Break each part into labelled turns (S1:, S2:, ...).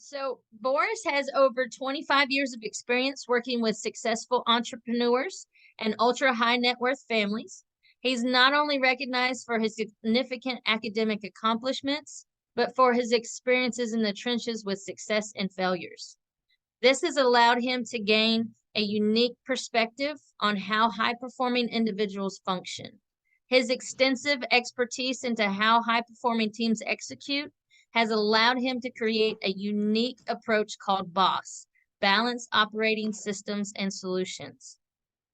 S1: So, Boris has over 25 years of experience working with successful entrepreneurs and ultra high net worth families. He's not only recognized for his significant academic accomplishments, but for his experiences in the trenches with success and failures. This has allowed him to gain a unique perspective on how high performing individuals function. His extensive expertise into how high performing teams execute has allowed him to create a unique approach called BOSS, Balanced Operating Systems and Solutions.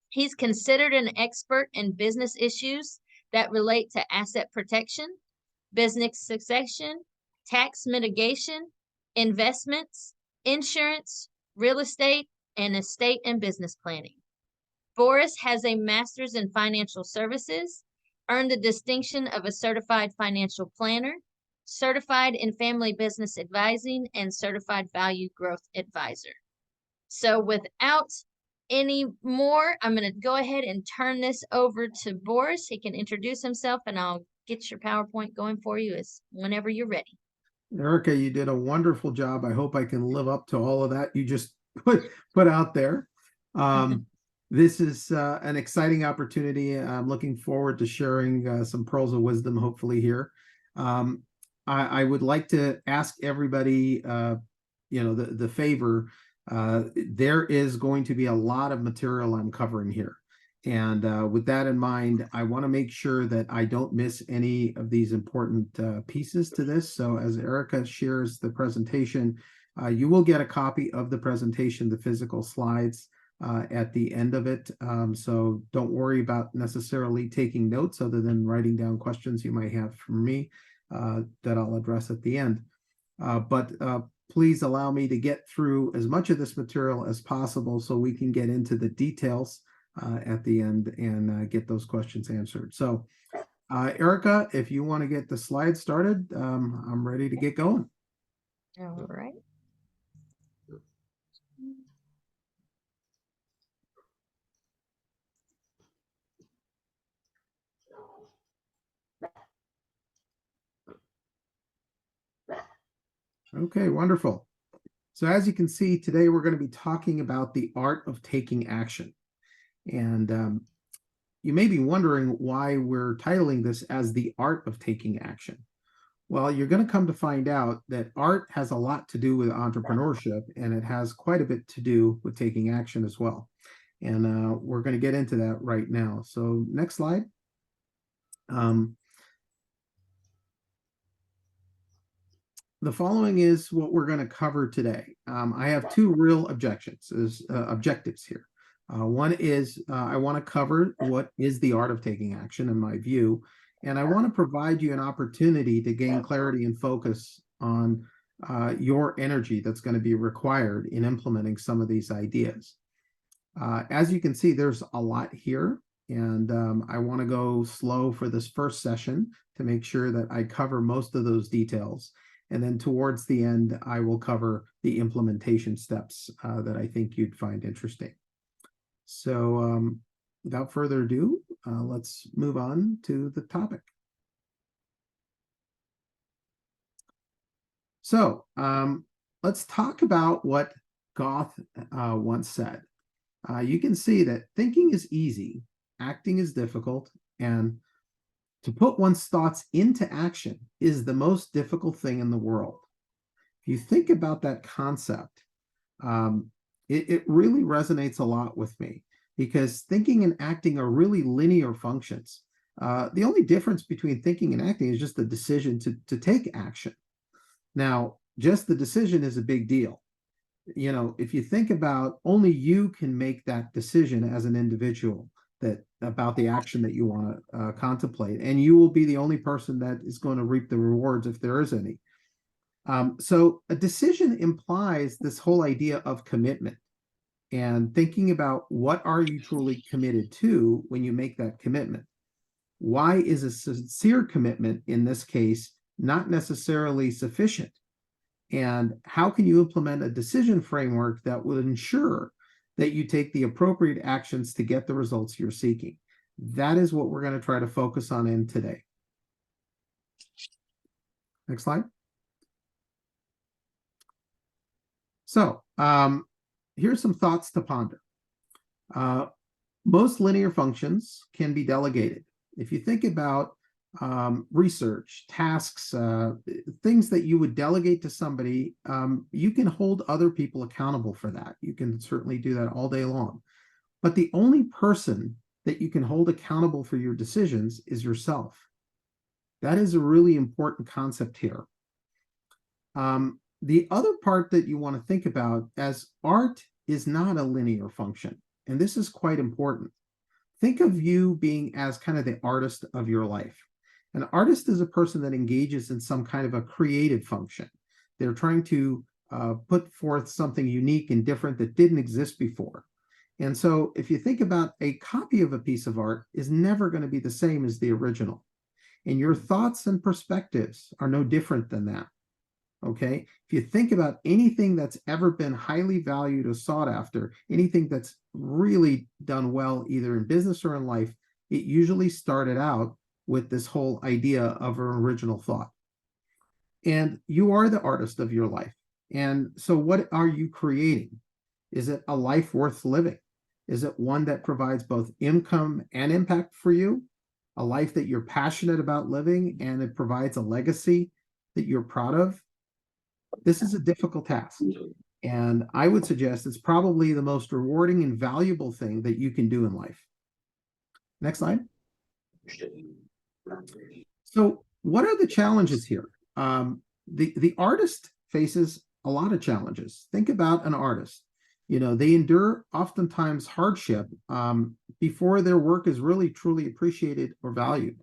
S1: He's considered an expert in business issues that relate to asset protection, business succession, tax mitigation, investments, insurance, real estate, and estate and business planning. Boris has a master's in financial services, earned the distinction of a certified financial planner, certified in family business advising, and certified value growth advisor. So without any more, I'm going to go ahead and turn this over to Boris. He can introduce himself and I'll get your PowerPoint going for you as whenever you're ready.
S2: Erica, you did a wonderful job. I hope I can live up to all of that you just put out there. This is an exciting opportunity. I'm looking forward to sharing some pearls of wisdom, hopefully here. I would like to ask everybody, the favor. There is going to be a lot of material I'm covering here. And with that in mind, I want to make sure that I don't miss any of these important pieces to this. So as Erica shares the presentation, you will get a copy of the presentation, the physical slides at the end of it. So don't worry about necessarily taking notes other than writing down questions you might have from me that I'll address at the end. But please allow me to get through as much of this material as possible so we can get into the details at the end and get those questions answered. So Erica, if you want to get the slides started, I'm ready to get going.
S1: All right.
S2: Okay, wonderful. So as you can see, today we're going to be talking about the art of taking action. And you may be wondering why we're titling this as the art of taking action. Well, you're going to come to find out that art has a lot to do with entrepreneurship, and it has quite a bit to do with taking action as well. And we're going to get into that right now. So next slide. The following is what we're going to cover today. I have two real objectives here. One is I want to cover what is the art of taking action in my view, and I want to provide you an opportunity to gain clarity and focus on your energy that's going to be required in implementing some of these ideas. As you can see, there's a lot here, and I want to go slow for this first session to make sure that I cover most of those details. And then towards the end, I will cover the implementation steps that I think you'd find interesting. So without further ado, let's move on to the topic. So let's talk about what Goethe once said. You can see that thinking is easy, acting is difficult, and to put one's thoughts into action is the most difficult thing in the world. If you think about that concept, it really resonates a lot with me because thinking and acting are really linear functions. The only difference between thinking and acting is just the decision to take action. Now, just the decision is a big deal. You know, if you think about only you can make that decision as an individual about the action that you want to contemplate, and you will be the only person that is going to reap the rewards if there is any. So a decision implies this whole idea of commitment and thinking about what are you truly committed to when you make that commitment. Why is a sincere commitment in this case not necessarily sufficient? And how can you implement a decision framework that will ensure that you take the appropriate actions to get the results you're seeking? That is what we're going to try to focus on in today. Next slide. So here's some thoughts to ponder. Most linear functions can be delegated. If you think about research, tasks, things that you would delegate to somebody, you can hold other people accountable for that. You can certainly do that all day long. But the only person that you can hold accountable for your decisions is yourself. That is a really important concept here. The other part that you want to think about, as art is not a linear function, and this is quite important. Think of you being as kind of the artist of your life. An artist is a person that engages in some kind of a creative function. They're trying to put forth something unique and different that didn't exist before. And so if you think about a copy of a piece of art is never going to be the same as the original. And your thoughts and perspectives are no different than that. Okay. If you think about anything that's ever been highly valued or sought after, anything that's really done well, either in business or in life, it usually started out with this whole idea of an original thought. And you are the artist of your life. And so what are you creating? Is it a life worth living? Is it one that provides both income and impact for you? A life that you're passionate about living and it provides a legacy that you're proud of? This is a difficult task. And I would suggest it's probably the most rewarding and valuable thing that you can do in life. Next slide. So what are the challenges here? The artist faces a lot of challenges. Think about an artist. You know, they endure oftentimes hardship before their work is really truly appreciated or valued.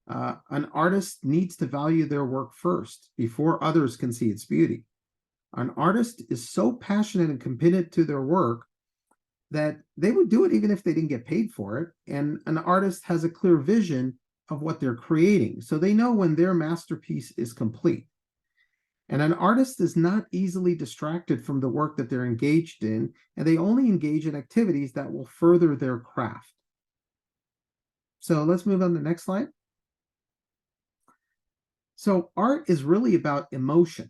S2: An artist needs to value their work first before others can see its beauty. An artist is so passionate and committed to their work that they would do it even if they didn't get paid for it. And an artist has a clear vision of what they're creating, so they know when their masterpiece is complete. And an artist is not easily distracted from the work that they're engaged in, and they only engage in activities that will further their craft. So let's move on to the next slide. So art is really about emotion,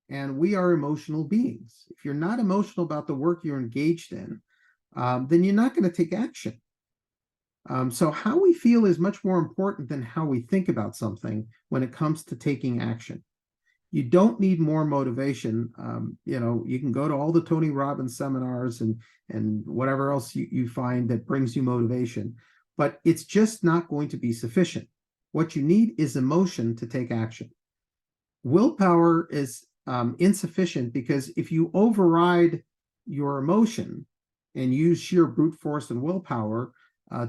S2: and we are emotional beings. If you're not emotional about the work you're engaged in, then you're not going to take action. So how we feel is much more important than how we think about something when it comes to taking action. You don't need more motivation. You know, you can go to all the Tony Robbins seminars and whatever else you find that brings you motivation, but it's just not going to be sufficient. What you need is emotion to take action. Willpower is insufficient because if you override your emotion and use sheer brute force and willpower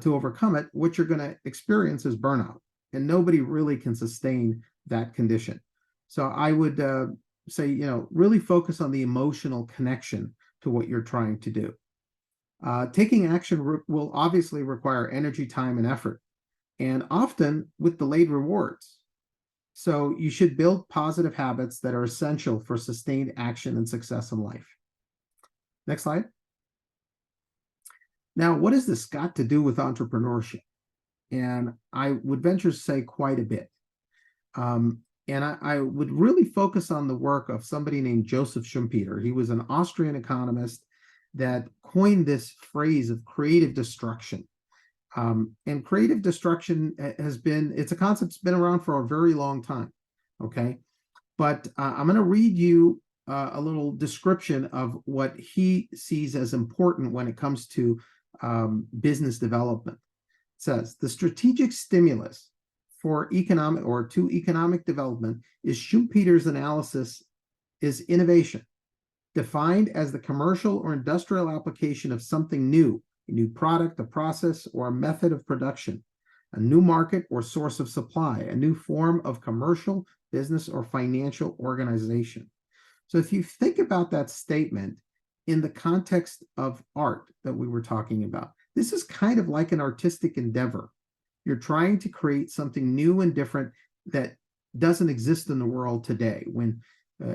S2: to overcome it, what you're going to experience is burnout, and nobody really can sustain that condition. So I would say, you know, really focus on the emotional connection to what you're trying to do. Taking action will obviously require energy, time, and effort, and often with delayed rewards. So you should build positive habits that are essential for sustained action and success in life. Next slide. Now, what has this got to do with entrepreneurship? And I would venture to say quite a bit. And I would really focus on the work of somebody named Joseph Schumpeter. He was an Austrian economist that coined this phrase of creative destruction. And creative destruction it's a concept that's been around for a very long time, okay? But I'm going to read you a little description of what he sees as important when it comes to business development. It says, the strategic stimulus for economic development is Schumpeter's analysis is innovation, defined as the commercial or industrial application of something new, a new product, a process, or a method of production, a new market or source of supply, a new form of commercial, business, or financial organization. So if you think about that statement in the context of art that we were talking about, this is kind of like an artistic endeavor. You're trying to create something new and different that doesn't exist in the world today. When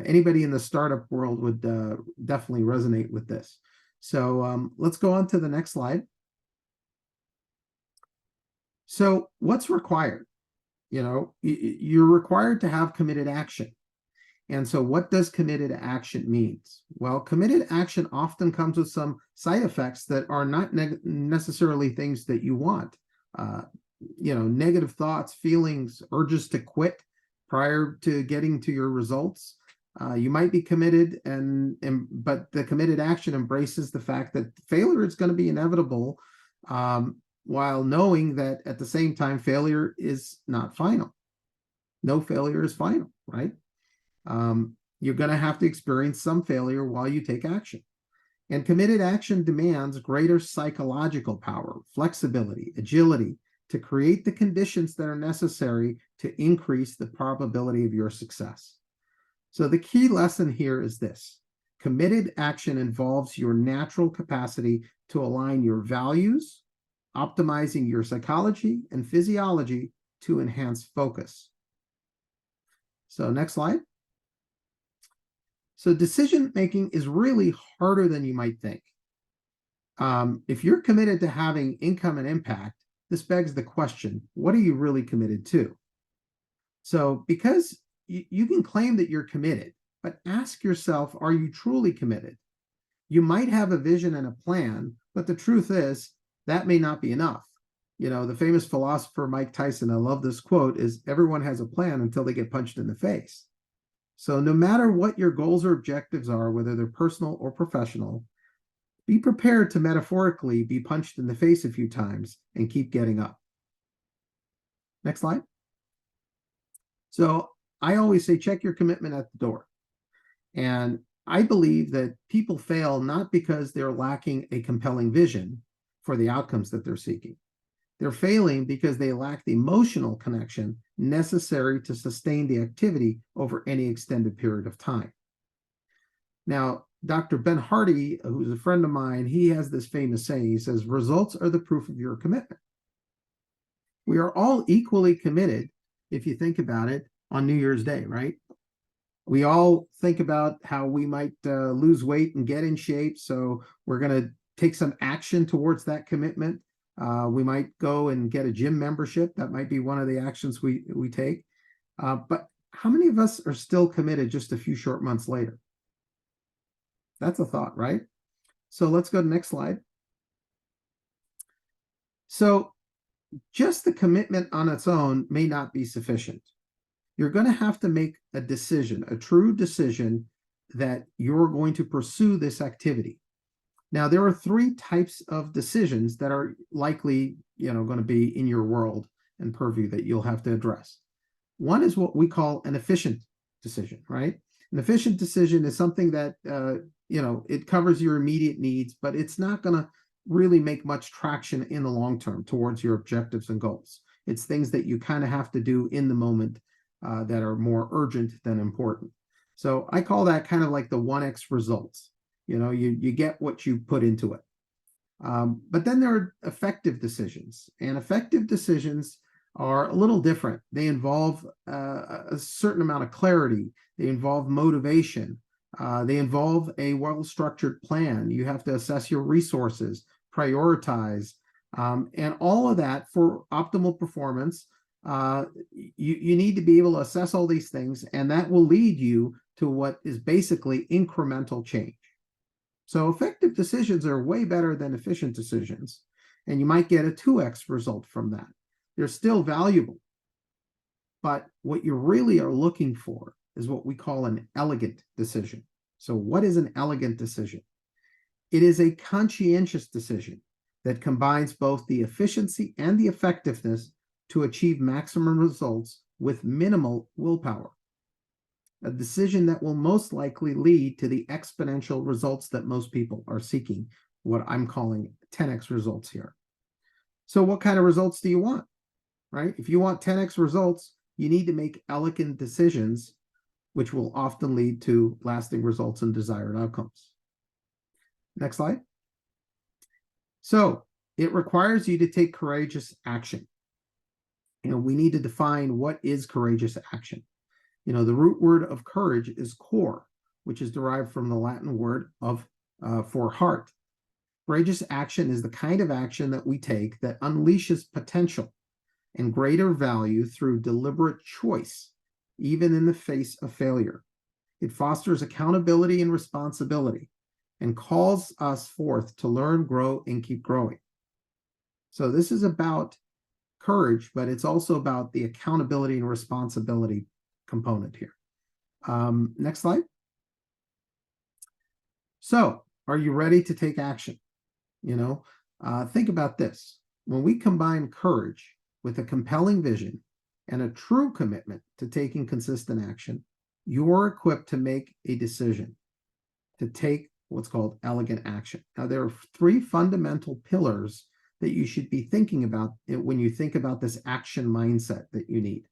S2: anybody in the startup world would definitely resonate with this. So let's go on to the next slide. So what's required? You know, you're required to have committed action. And so what does committed action means? Well, committed action often comes with some side effects that are not necessarily things that you want. Negative thoughts, feelings, urges to quit prior to getting to your results. You might be committed, but the committed action embraces the fact that failure is going to be inevitable, while knowing that at the same time, failure is not final. No failure is final, right? You're going to have to experience some failure while you take action. And committed action demands greater psychological power, flexibility, agility to create the conditions that are necessary to increase the probability of your success. So the key lesson here is this: committed action involves your natural capacity to align your values, optimizing your psychology and physiology to enhance focus. So next slide. So decision making is really harder than you might think. If you're committed to having income and impact, this begs the question, what are you really committed to? So because you can claim that you're committed, but ask yourself, are you truly committed? You might have a vision and a plan, but the truth is that may not be enough. The famous philosopher Mike Tyson, I love this quote, is everyone has a plan until they get punched in the face. So no matter what your goals or objectives are, whether they're personal or professional, be prepared to metaphorically be punched in the face a few times and keep getting up. Next slide. So I always say, check your commitment at the door. And I believe that people fail not because they're lacking a compelling vision for the outcomes that they're seeking. They're failing because they lack the emotional connection necessary to sustain the activity over any extended period of time. Now, Dr. Ben Hardy, who's a friend of mine, he has this famous saying. He says, results are the proof of your commitment. We are all equally committed, if you think about it, on New Year's Day, right? We all think about how we might lose weight and get in shape. So we're going to take some action towards that commitment. We might go and get a gym membership. That might be one of the actions we take. But how many of us are still committed just a few short months later? That's a thought, right? So let's go to the next slide. So just the commitment on its own may not be sufficient. You're going to have to make a decision, a true decision, that you're going to pursue this activity. Now, there are three types of decisions that are likely, going to be in your world and purview that you'll have to address. One is what we call an efficient decision, right? An efficient decision is something that, it covers your immediate needs, but it's not going to really make much traction in the long term towards your objectives and goals. It's things that you kind of have to do in the moment that are more urgent than important. So I call that kind of like the 1x results. You get what you put into it. But then there are effective decisions, and effective decisions are a little different. They involve a certain amount of clarity. They involve motivation. They involve a well-structured plan. You have to assess your resources, prioritize, and all of that for optimal performance. You need to be able to assess all these things, and that will lead you to what is basically incremental change. So effective decisions are way better than efficient decisions, and you might get a 2x result from that. They're still valuable, but what you really are looking for is what we call an elegant decision. So what is an elegant decision? It is a conscientious decision that combines both the efficiency and the effectiveness to achieve maximum results with minimal willpower. A decision that will most likely lead to the exponential results that most people are seeking, what I'm calling 10x results here. So what kind of results do you want, right? If you want 10x results, you need to make elegant decisions, which will often lead to lasting results and desired outcomes. Next slide. So it requires you to take courageous action. We need to define what is courageous action. The root word of courage is cor, which is derived from the Latin word of for heart. Courageous action is the kind of action that we take that unleashes potential and greater value through deliberate choice, even in the face of failure. It fosters accountability and responsibility and calls us forth to learn, grow, and keep growing. So this is about courage, but it's also about the accountability and responsibility component here. Next slide. So, are you ready to take action? Think about this. When we combine courage with a compelling vision and a true commitment to taking consistent action, you're equipped to make a decision, to take what's called elegant action. Now, there are 3 fundamental pillars that you should be thinking about when you think about this action mindset that you need.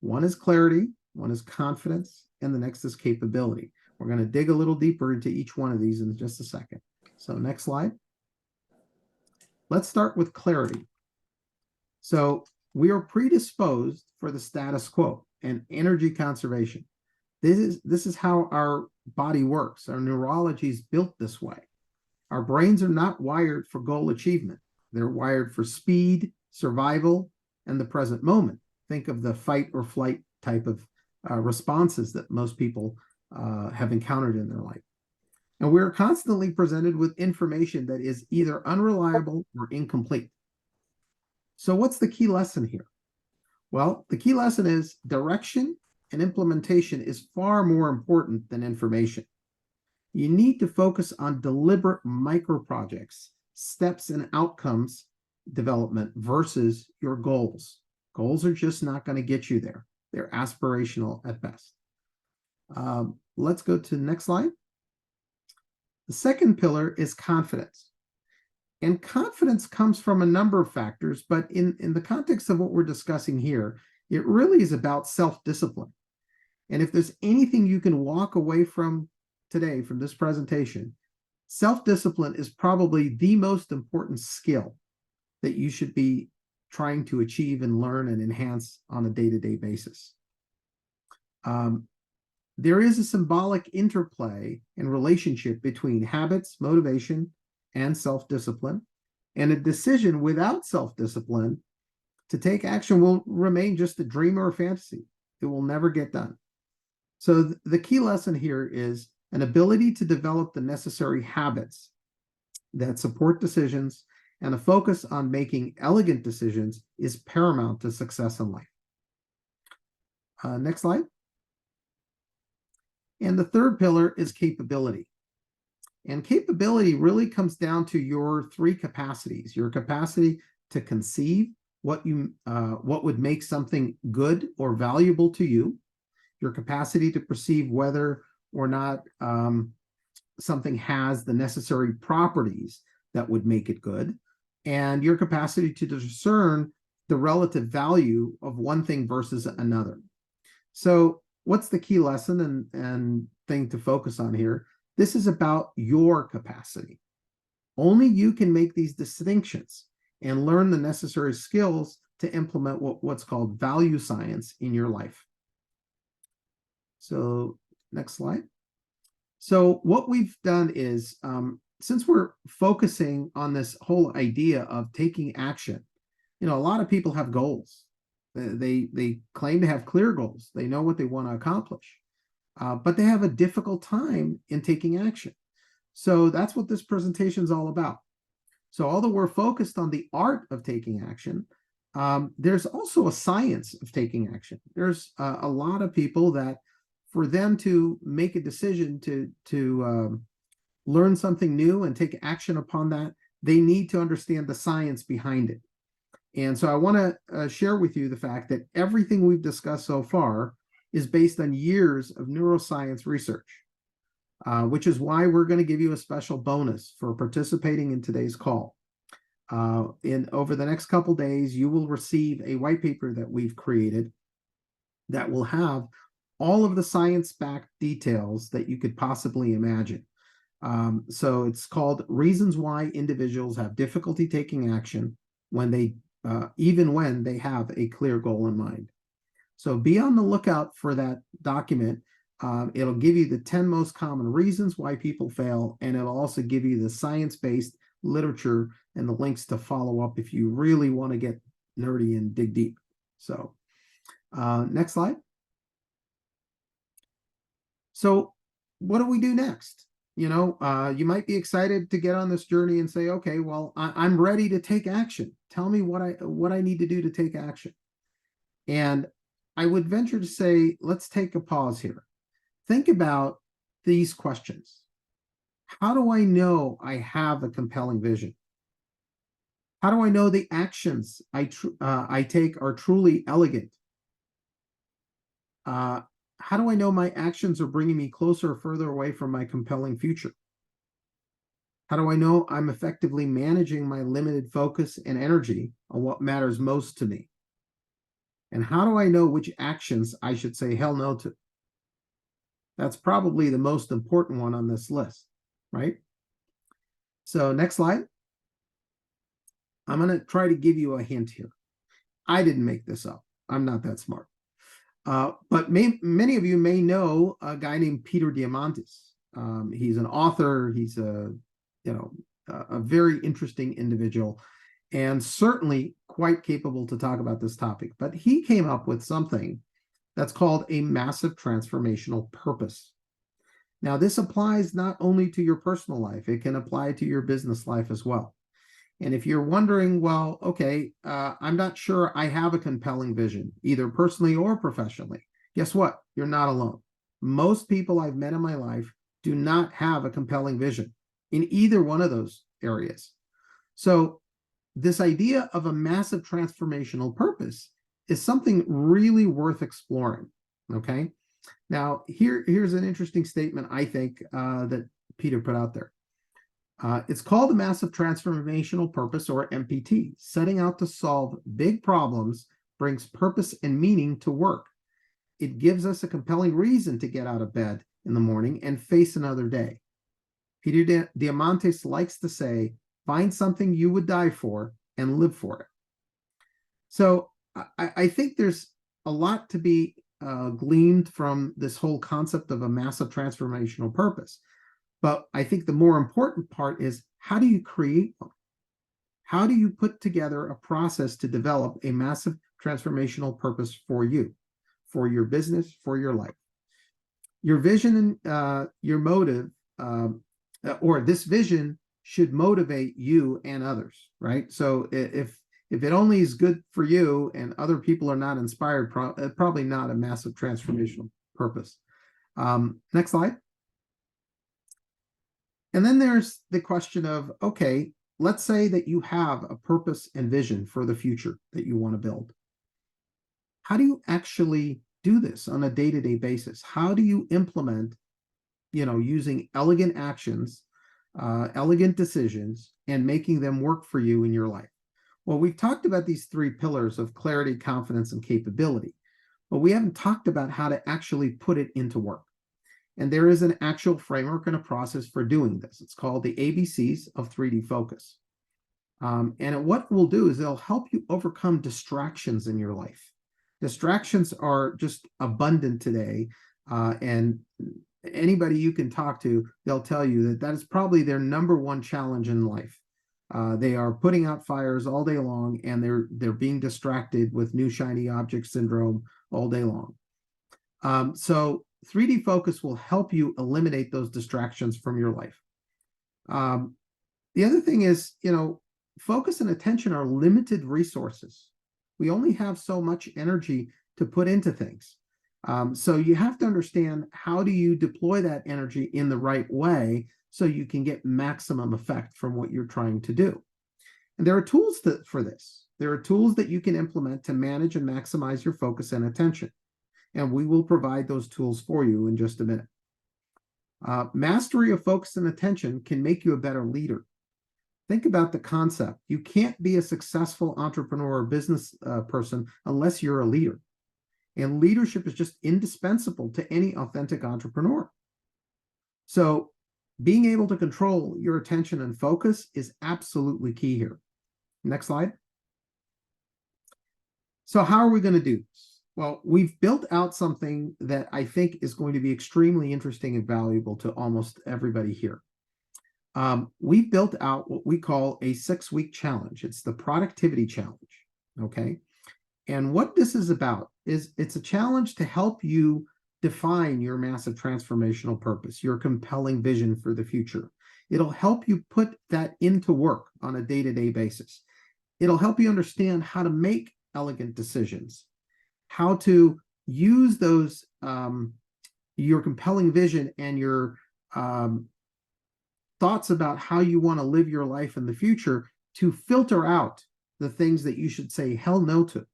S2: One is clarity, one is confidence, and the next is capability. We're going to dig a little deeper into each one of these in just a second. So next slide. Let's start with clarity. So we are predisposed for the status quo and energy conservation. This is how our body works. Our neurology is built this way. Our brains are not wired for goal achievement. They're wired for speed, survival, and the present moment. Think of the fight or flight type of responses that most people have encountered in their life. And we're constantly presented with information that is either unreliable or incomplete. So what's the key lesson here? Well, the key lesson is direction and implementation is far more important than information. You need to focus on deliberate micro projects, steps and outcomes development versus your goals. Goals are just not going to get you there. They're aspirational at best. Let's go to the next slide. The second pillar is confidence. And confidence comes from a number of factors, but in the context of what we're discussing here, it really is about self-discipline. And if there's anything you can walk away from today, from this presentation, self-discipline is probably the most important skill that you should be trying to achieve and learn and enhance on a day-to-day basis. There is a symbolic interplay and relationship between habits, motivation, and self-discipline. And a decision without self-discipline to take action will remain just a dream or a fantasy. It will never get done. So the key lesson here is an ability to develop the necessary habits that support decisions, and a focus on making elegant decisions is paramount to success in life. Next slide. And the third pillar is capability. And capability really comes down to your 3 capacities: your capacity to conceive what would make something good or valuable to you, your capacity to perceive whether or not something has the necessary properties that would make it good, and your capacity to discern the relative value of one thing versus another. So what's the key lesson and thing to focus on here? This is about your capacity. Only you can make these distinctions and learn the necessary skills to implement what's called value science in your life. So next slide. So what we've done is, since we're focusing on this whole idea of taking action, a lot of people have goals. They claim to have clear goals. They know what they want to accomplish, but they have a difficult time in taking action. So that's what this presentation is all about. So although we're focused on the art of taking action, there's also a science of taking action. There's a lot of people that, for them to make a decision to learn something new and take action upon that, they need to understand the science behind it. And so I want to share with you the fact that everything we've discussed so far is based on years of neuroscience research, which is why we're going to give you a special bonus for participating in today's call. Over the next couple days, you will receive a white paper that we've created that will have all of the science-backed details that you could possibly imagine. So it's called Reasons Why Individuals Have Difficulty Taking Action even when they have a clear goal in mind. So be on the lookout for that document. It'll give you the 10 most common reasons why people fail, and it'll also give you the science-based literature and the links to follow up if you really want to get nerdy and dig deep. So next slide. So what do we do next? You might be excited to get on this journey and say, okay, well, I'm ready to take action. Tell me what I need to do to take action. And I would venture to say, let's take a pause here. Think about these questions. How do I know I have a compelling vision? How do I know the actions I take are truly elegant? How do I know my actions are bringing me closer or further away from my compelling future? How do I know I'm effectively managing my limited focus and energy on what matters most to me? And how do I know which actions I should say hell no to? That's probably the most important one on this list, right? So next slide. I'm going to try to give you a hint here. I didn't make this up. I'm not that smart. But many of you may know a guy named Peter Diamandis. He's an author. He's a very interesting individual, and certainly quite capable to talk about this topic. But he came up with something that's called a massive transformational purpose. Now, this applies not only to your personal life, it can apply to your business life as well. And if you're wondering, well, okay, I'm not sure I have a compelling vision, either personally or professionally, guess what? You're not alone. Most people I've met in my life do not have a compelling vision in either one of those areas. So this idea of a massive transformational purpose is something really worth exploring, okay? Now, here's an interesting statement, I think, that Peter put out there. It's called a massive transformational purpose, or MPT. Setting out to solve big problems brings purpose and meaning to work. It gives us a compelling reason to get out of bed in the morning and face another day. Peter Diamandis likes to say, find something you would die for and live for it. So I think there's a lot to be gleaned from this whole concept of a massive transformational purpose. But I think the more important part is, how do you create one? How do you put together a process to develop a massive transformational purpose for you, for your business, for your life? Your vision and your motive, or this vision should motivate you and others, right? So if it only is good for you and other people are not inspired, probably not a massive transformational purpose. Next slide. And then there's the question of, okay, let's say that you have a purpose and vision for the future that you want to build. How do you actually do this on a day-to-day basis? How do you implement, using elegant actions, elegant decisions, and making them work for you in your life? Well, we've talked about these three pillars of clarity, confidence, and capability, but we haven't talked about how to actually put it into work. And there is an actual framework and a process for doing this. It's called the ABCs of 3D focus. And what we'll do is they'll help you overcome distractions in your life. Distractions are just abundant today. And anybody you can talk to, they'll tell you that is probably their number one challenge in life. They are putting out fires all day long, and they're being distracted with new shiny object syndrome all day long. So 3D focus will help you eliminate those distractions from your life. The other thing is, focus and attention are limited resources. We only have so much energy to put into things. So you have to understand, how do you deploy that energy in the right way so you can get maximum effect from what you're trying to do. And there are tools for this. There are tools that you can implement to manage and maximize your focus and attention. And we will provide those tools for you in just a minute. Mastery of focus and attention can make you a better leader. Think about the concept. You can't be a successful entrepreneur or business person unless you're a leader. And leadership is just indispensable to any authentic entrepreneur. So being able to control your attention and focus is absolutely key here. Next slide. So how are we going to do this? Well, we've built out something that I think is going to be extremely interesting and valuable to almost everybody here. We've built out what we call a 6-week challenge. It's the productivity challenge, okay? And what this is about is it's a challenge to help you define your massive transformational purpose, your compelling vision for the future. It'll help you put that into work on a day-to-day basis. It'll help you understand how to make elegant decisions, how to use those your compelling vision and your thoughts about how you want to live your life in the future to filter out the things that you should say hell no to.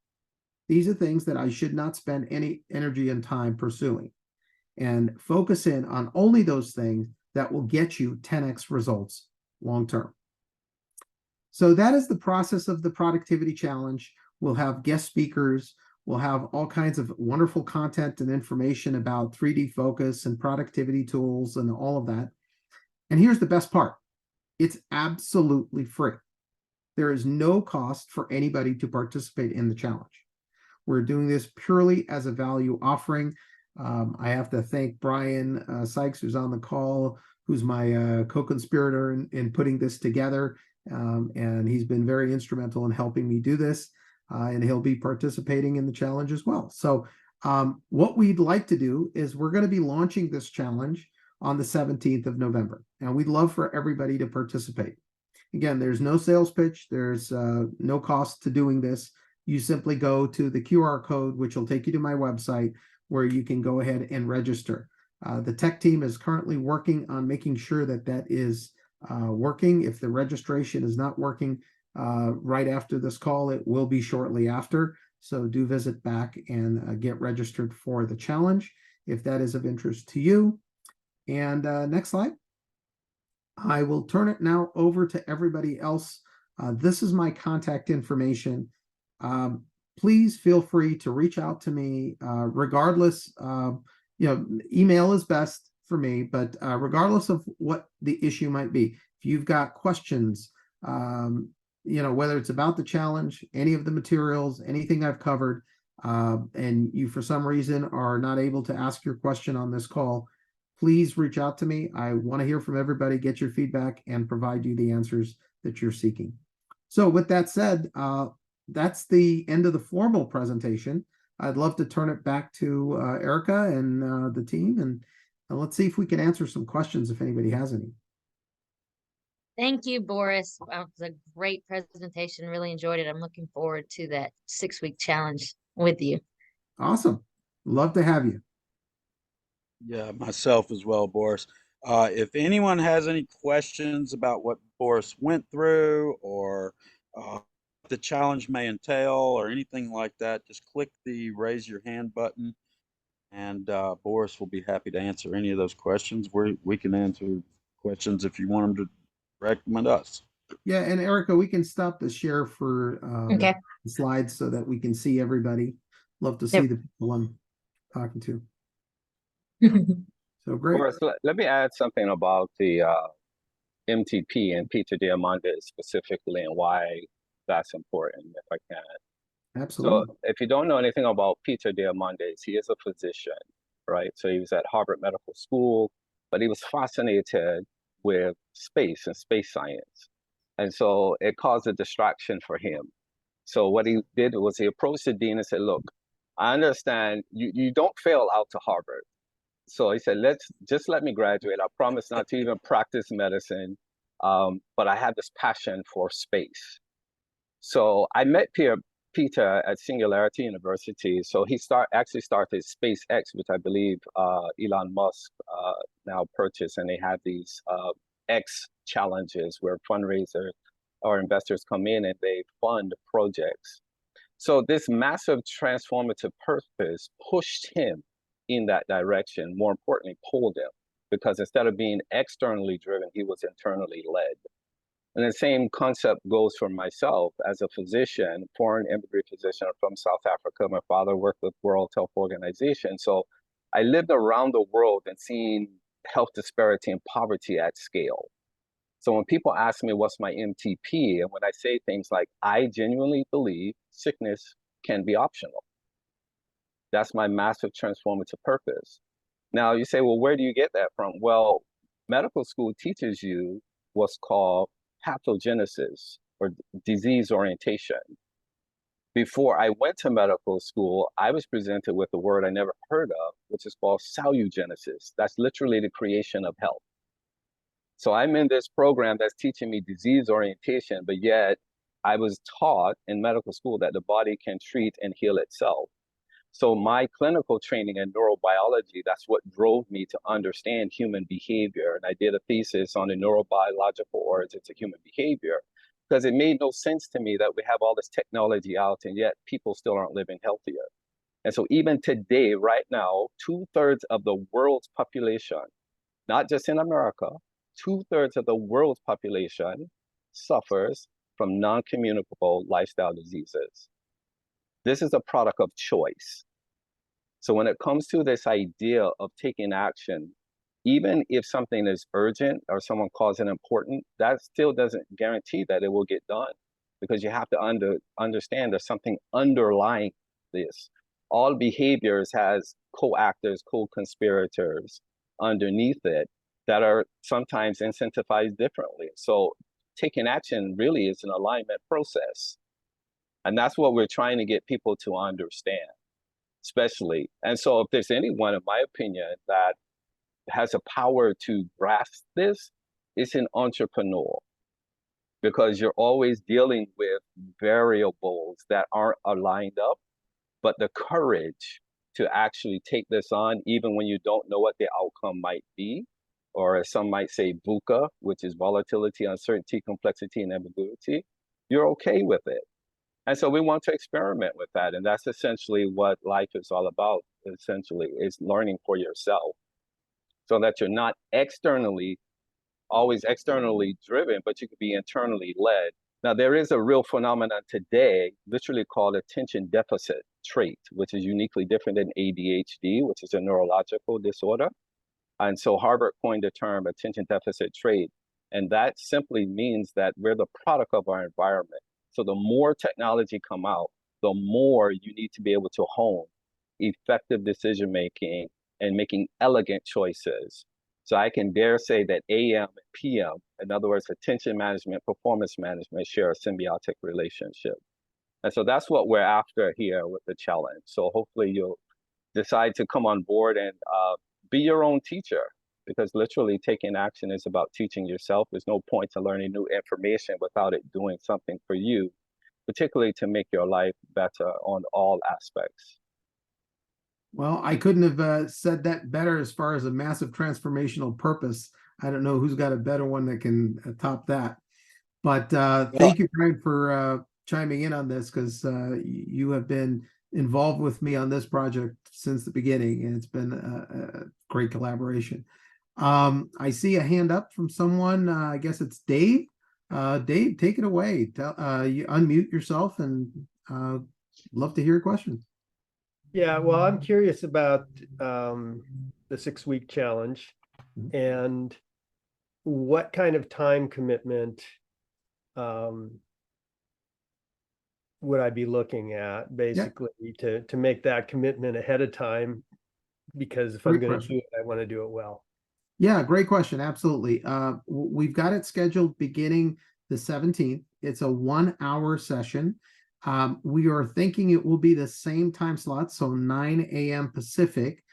S2: These are things that I should not spend any energy and time pursuing, and focus in on only those things that will get you 10x results long term. So that is the process of the productivity challenge. We'll have guest speakers. We'll have all kinds of wonderful content and information about 3D focus and productivity tools and all of that. And here's the best part. It's absolutely free. There is no cost for anybody to participate in the challenge. We're doing this purely as a value offering. I have to thank Brian Sykes, who's on the call, who's my co-conspirator in putting this together. And he's been very instrumental in helping me do this. And he'll be participating in the challenge as well. So what we'd like to do is we're going to be launching this challenge on the 17th of November. And we'd love for everybody to participate. Again, there's no sales pitch. There's no cost to doing this. You simply go to the QR code, which will take you to my website, where you can go ahead and register. The tech team is currently working on making sure that that is working. If the registration is not working right after this call, it will be shortly after. So do visit back and get registered for the challenge if that is of interest to you. And next slide. I will turn it now over to everybody else. This is my contact information. Please feel free to reach out to me regardless. Email is best for me, but regardless of what the issue might be, if you've got questions, whether it's about the challenge, any of the materials, anything I've covered, and you for some reason are not able to ask your question on this call, please reach out to me. I want to hear from everybody, get your feedback, and provide you the answers that you're seeking. So with that said, that's the end of the formal presentation. I'd love to turn it back to Erica and the team, and let's see if we can answer some questions if anybody has any.
S1: Thank you, Boris. It was a great presentation. Really enjoyed it. I'm looking forward to that 6-week challenge with you.
S2: Awesome. Love to have you.
S3: Yeah, myself as well, Boris. If anyone has any questions about what Boris went through or the challenge may entail or anything like that, just click the raise your hand button, and Boris will be happy to answer any of those questions. We can answer questions if you want them to recommend us.
S2: Yeah, and Erica, we can stop the share for
S1: Okay.
S2: the slides so that we can see everybody. Love to see the people I'm talking to. So great.
S4: Boris, let me add something about the MTP and Peter Diamandis specifically and why that's important, if I can.
S2: Absolutely.
S4: So if you don't know anything about Peter Diamandis, he is a physician, right? So he was at Harvard Medical School, but he was fascinated with space and space science. And so it caused a distraction for him. So what he did was he approached the dean and said, look, I understand you don't fail out to Harvard. So he said, just let me graduate. I promise not to even practice medicine, but I have this passion for space. So I met Peter at Singularity University. So he actually started SpaceX, which I believe Elon Musk now purchased, and they have these X challenges where fundraisers or investors come in and they fund projects. So this massive transformative purpose pushed him in that direction, more importantly, pulled him, because instead of being externally driven, he was internally led. And the same concept goes for myself as a physician, foreign immigrant physician from South Africa. My father worked with World Health Organization. So I lived around the world and seen health disparity and poverty at scale. So when people ask me what's my MTP, and when I say things like, I genuinely believe sickness can be optional. That's my massive transformative purpose. Now you say, well, where do you get that from? Well, medical school teaches you what's called pathogenesis or disease orientation. Before I went to medical school, I was presented with a word I never heard of, which is called salugenesis. That's literally the creation of health. So I'm in this program that's teaching me disease orientation, but yet I was taught in medical school that the body can treat and heal itself. So my clinical training in neurobiology, that's what drove me to understand human behavior. And I did a thesis on the neurobiological origins of human behavior, because it made no sense to me that we have all this technology out and yet people still aren't living healthier. And so even today, right now, 2/3 of the world's population, not just in America, 2/3 of the world's population suffers from non-communicable lifestyle diseases. This is a product of choice. So when it comes to this idea of taking action, even if something is urgent or someone calls it important, that still doesn't guarantee that it will get done, because you have to understand there's something underlying this. All behaviors has co-actors, co-conspirators underneath it that are sometimes incentivized differently. So taking action really is an alignment process. And that's what we're trying to get people to understand, especially. And so if there's anyone, in my opinion, that has a power to grasp this, it's an entrepreneur, because you're always dealing with variables that aren't aligned up, but the courage to actually take this on, even when you don't know what the outcome might be, or as some might say, VUCA, which is volatility, uncertainty, complexity, and ambiguity, you're okay with it. And so we want to experiment with that. And that's essentially what life is all about, essentially, is learning for yourself, so that you're not always externally driven, but you could be internally led. Now, there is a real phenomenon today, literally called attention deficit trait, which is uniquely different than ADHD, which is a neurological disorder. And so Harvard coined the term attention deficit trait. And that simply means that we're the product of our environment. So the more technology come out, the more you need to be able to hone effective decision-making and making elegant choices. So I can dare say that AM and PM, in other words, attention management, performance management, share a symbiotic relationship. And so that's what we're after here with the challenge. So hopefully you'll decide to come on board and be your own teacher, because literally taking action is about teaching yourself. There's no point to learning new information without it doing something for you, particularly to make your life better on all aspects.
S2: Well, I couldn't have said that better as far as a massive transformational purpose. I don't know who's got a better one that can top that. But thank you, Brian, for chiming in on this, because you have been involved with me on this project since the beginning, and it's been a great collaboration. I see a hand up from someone. I guess it's Dave. Dave, take it away. You unmute yourself, and love to hear your question.
S5: Yeah, well, I'm curious about the 6-week challenge and what kind of time commitment would I be looking at, basically, to make that commitment ahead of time, because if I'm going to do it, I want to do it well.
S2: Yeah, great question. Absolutely. We've got it scheduled beginning the 17th. It's a 1-hour session. We are thinking it will be the same time slot, so 9 a.m. Pacific.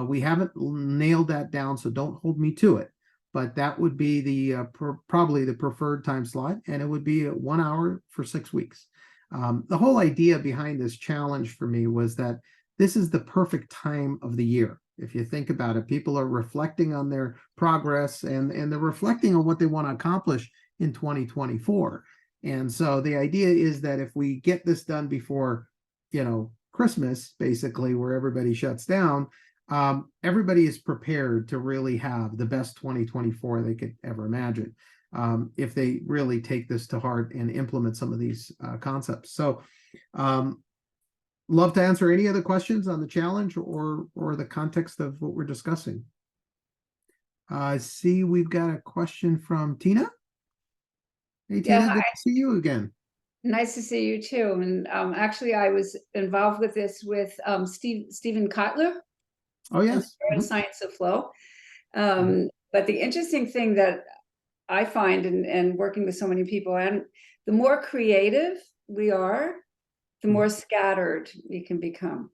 S2: We haven't nailed that down, so don't hold me to it. But that would be the probably the preferred time slot, and it would be 1 hour for 6 weeks. The whole idea behind this challenge for me was that this is the perfect time of the year. If you think about it, people are reflecting on their progress, and they're reflecting on what they want to accomplish in 2024. And so the idea is that if we get this done before, Christmas, basically, where everybody shuts down, everybody is prepared to really have the best 2024 they could ever imagine, if they really take this to heart and implement some of these concepts. So love to answer any other questions on the challenge or the context of what we're discussing. I see we've got a question from Tina. Hey, Tina, good to see you again.
S6: Nice to see you too. And actually, I was involved with this with Stephen Kotler.
S2: Oh, yes.
S6: Science of Flow. But the interesting thing that I find in working with so many people, and the more creative we are, the more scattered you can become.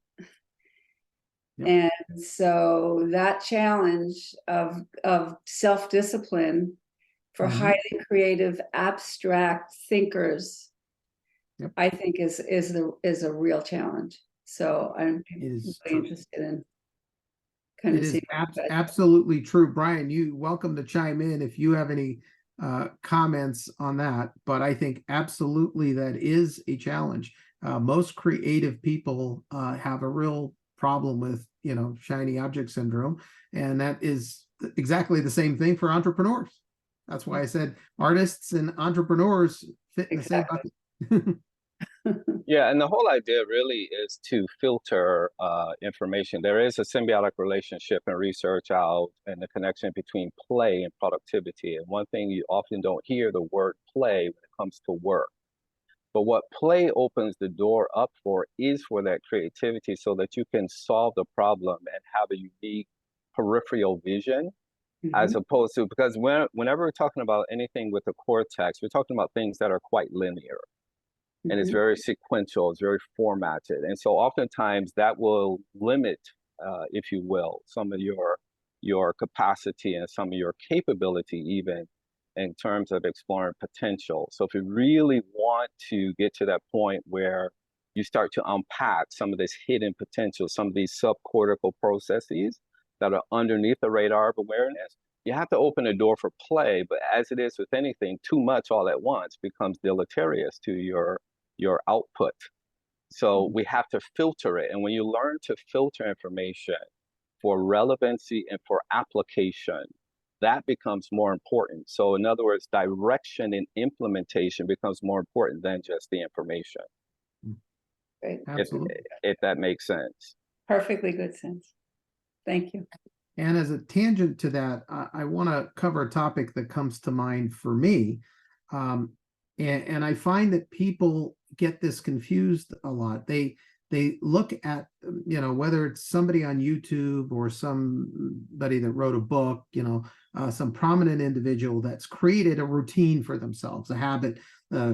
S2: Yep.
S6: And so that challenge of self-discipline for
S2: Mhm.
S6: highly creative, abstract thinkers,
S2: Yep.
S6: I think is a real challenge. So I'm
S2: It is
S6: really
S2: true.
S6: interested in kind
S2: It
S6: of
S2: is
S6: seeing.
S2: absolutely true. Brian, you welcome to chime in if you have any comments on that. But I think absolutely that is a challenge. Most creative people have a real problem with, shiny object syndrome. And that is exactly the same thing for entrepreneurs. That's why I said artists and entrepreneurs fit in the same bucket.
S4: Yeah, and the whole idea really is to filter information. There is a symbiotic relationship in research out and the connection between play and productivity. And one thing you often don't hear the word play when it comes to work. But what play opens the door up for is for that creativity so that you can solve the problem and have a unique peripheral vision as opposed to, because whenever we're talking about anything with the cortex, we're talking about things that are quite linear. And it's very sequential, it's very formatted. And so oftentimes that will limit, if you will, some of your capacity and some of your capability even in terms of exploring potential. So if you really want to get to that point where you start to unpack some of this hidden potential, some of these subcortical processes that are underneath the radar of awareness, you have to open a door for play. But as it is with anything, too much all at once becomes deleterious to your output. So we have to filter it. And when you learn to filter information for relevancy and for application, that becomes more important. So in other words, direction and implementation becomes more important than just the information.
S6: Great.
S2: Absolutely.
S4: If that makes sense.
S6: Perfectly good sense. Thank you.
S2: And as a tangent to that, I want to cover a topic that comes to mind for me. And I find that people get this confused a lot. They look at, whether it's somebody on YouTube or somebody that wrote a book, some prominent individual that's created a routine for themselves, a habit,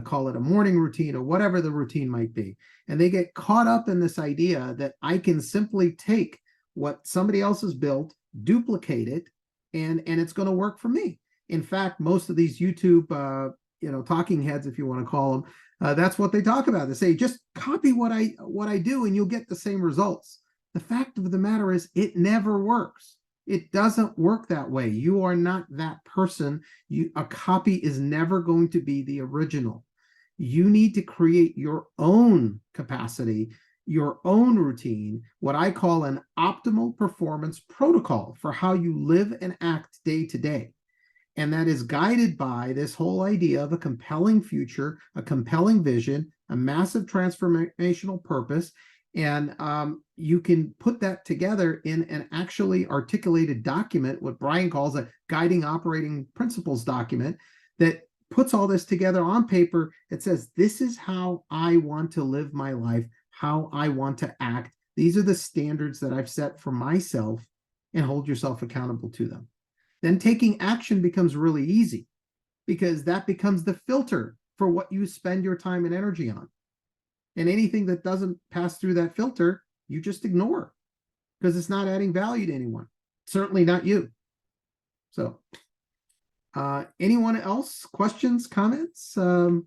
S2: call it a morning routine or whatever the routine might be. And they get caught up in this idea that I can simply take what somebody else has built, duplicate it, and it's going to work for me. In fact, most of these YouTube talking heads, if you want to call them, that's what they talk about. They say, just copy what I do and you'll get the same results. The fact of the matter is it never works. It doesn't work that way. You are not that person. A copy is never going to be the original. You need to create your own capacity, your own routine, what I call an optimal performance protocol for how you live and act day to day. And that is guided by this whole idea of a compelling future, a compelling vision, a massive transformational purpose. And you can put that together in an actually articulated document, what Brian calls a guiding operating principles document, that puts all this together on paper. It says, this is how I want to live my life, how I want to act. These are the standards that I've set for myself, and hold yourself accountable to them. Then taking action becomes really easy because that becomes the filter for what you spend your time and energy on. And anything that doesn't pass through that filter, you just ignore because it's not adding value to anyone, certainly not you. So anyone else? Questions, comments?
S3: A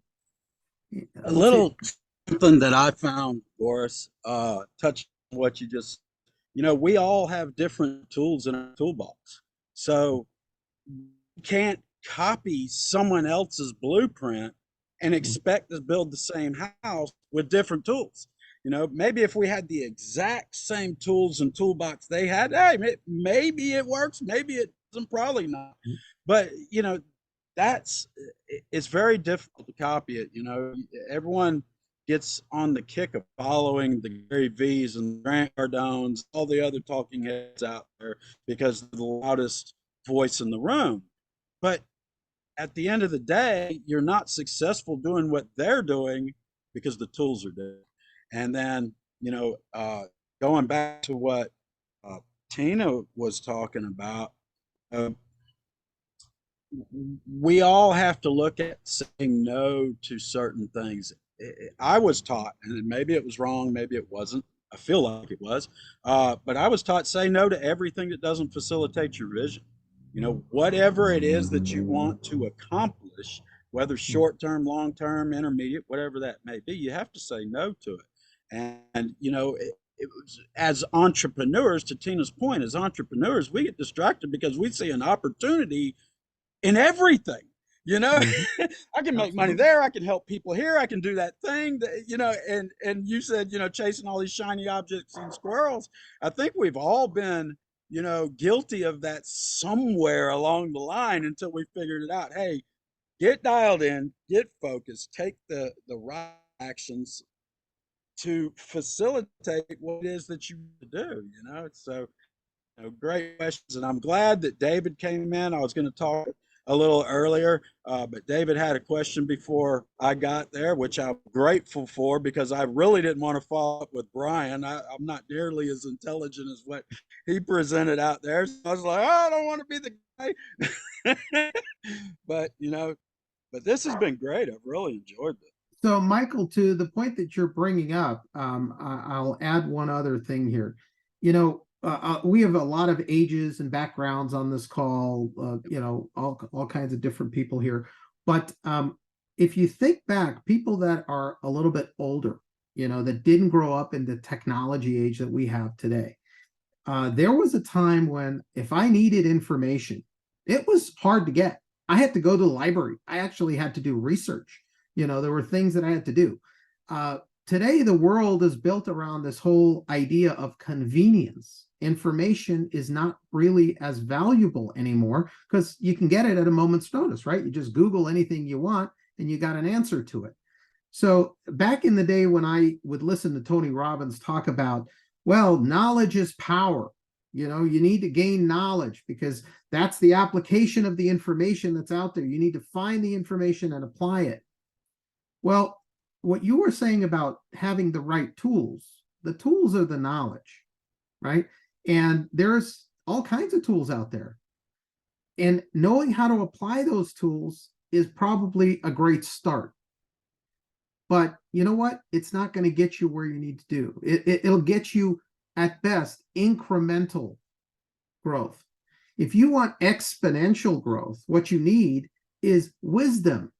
S3: little something that I found, Boris, touching on what you just, we all have different tools in our toolbox. So you can't copy someone else's blueprint and expect to build the same house with different tools. Maybe if we had the exact same tools and toolbox they had, hey, maybe it works, maybe it doesn't, probably not. But, it's very difficult to copy it. Everyone gets on the kick of following the Gary V's and Grant Cardones, all the other talking heads out there because they're the loudest voice in the room. But at the end of the day, you're not successful doing what they're doing because the tools are there. And then, going back to what Tina was talking about, we all have to look at saying no to certain things. I was taught, and maybe it was wrong, maybe it wasn't. I feel like it was, but I was taught say no to everything that doesn't facilitate your vision. You know, whatever it is that you want to accomplish, whether short term, long term, intermediate, whatever that may be, you have to say no to it. And you know, it was, as entrepreneurs, to Tina's point, as entrepreneurs, we get distracted because we see an opportunity in everything. You know, I can make money there. I can help people here. I can do that thing that, you know, and you said, you know, chasing all these shiny objects and squirrels. I think we've all been, you know, guilty of that somewhere along the line until we figured it out. Hey, get dialed in, get focused, take the right actions to facilitate what it is that you do, you know. So, you know, great questions, and I'm glad that David came in. I was going to talk a little earlier, but David had a question before I got there, which I'm grateful for because I really didn't want to follow up with Brian. I'm not nearly as intelligent as what he presented out there. So I was like, oh, I don't want to be the guy. But, you know, but this has been great. I've really enjoyed this.
S2: So, Michael, to the point that you're bringing up, I'll add one other thing here. You know, we have a lot of ages and backgrounds on this call, you know, all kinds of different people here. But if you think back, people that are a little bit older, you know, that didn't grow up in the technology age that we have today, there was a time when if I needed information, it was hard to get. I had to go to the library. I actually had to do research. You know, there were things that I had to do. Today, the world is built around this whole idea of convenience. Information is not really as valuable anymore because you can get it at a moment's notice, right? You just Google anything you want and you got an answer to it. So back in the day when I would listen to Tony Robbins talk about, well, knowledge is power. You know, you need to gain knowledge because that's the application of the information that's out there. You need to find the information and apply it. Well, what you were saying about having the right tools, the tools are the knowledge, right? And there's all kinds of tools out there. And knowing how to apply those tools is probably a great start. But you know what? It's not going to get you where you need to do. It'll get you, at best, incremental growth. If you want exponential growth, what you need is wisdom,